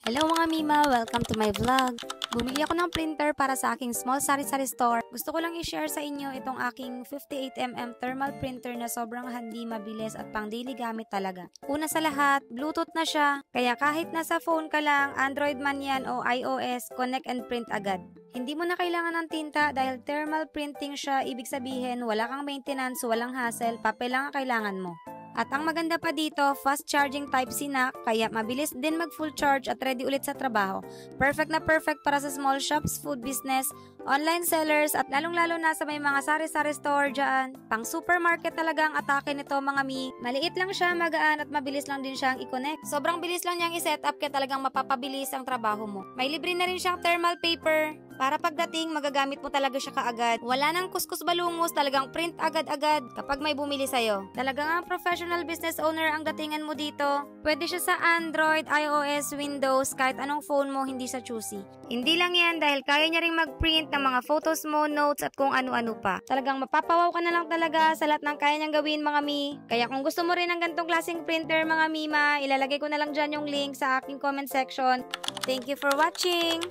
Hello mga Mima! Welcome to my vlog! Bumili ako ng printer para sa aking small sari-sari store. Gusto ko lang i-share sa inyo itong aking 58mm thermal printer na sobrang handy, mabilis at pang daily gamit talaga. Una sa lahat, Bluetooth na siya. Kaya kahit nasa phone ka lang, Android man yan o iOS, connect and print agad. Hindi mo na kailangan ng tinta dahil thermal printing siya, ibig sabihin wala kang maintenance, walang hassle, papel lang ang kailangan mo. At ang maganda pa dito, fast charging Type-C na, kaya mabilis din mag full charge at ready ulit sa trabaho. Perfect na perfect para sa small shops, food business, online sellers, at lalong-lalo na sa may mga sari-sari store dyan. Pang supermarket talaga ang atake nito mga mi. Maliit lang siya, magaan at mabilis lang din siyang i-connect. Sobrang bilis lang niyang i-set up kaya talagang mapapabilis ang trabaho mo. May libre na rin siyang thermal paper. Para pagdating, magagamit mo talaga siya kaagad. Wala nang kuskus balungos, talagang print agad-agad kapag may bumili sa'yo. Talagang ang professional business owner ang datingan mo dito. Pwede siya sa Android, iOS, Windows, kahit anong phone mo, hindi sa choosy. Hindi lang yan dahil kaya niya ring mag-print ng mga photos mo, notes at kung ano-ano pa. Talagang mapapawaw ka na lang talaga sa lahat ng kaya niyang gawin mga mi. Kaya kung gusto mo rin ng ganitong klaseng printer mga mima, ilalagay ko na lang dyan yung link sa aking comment section. Thank you for watching!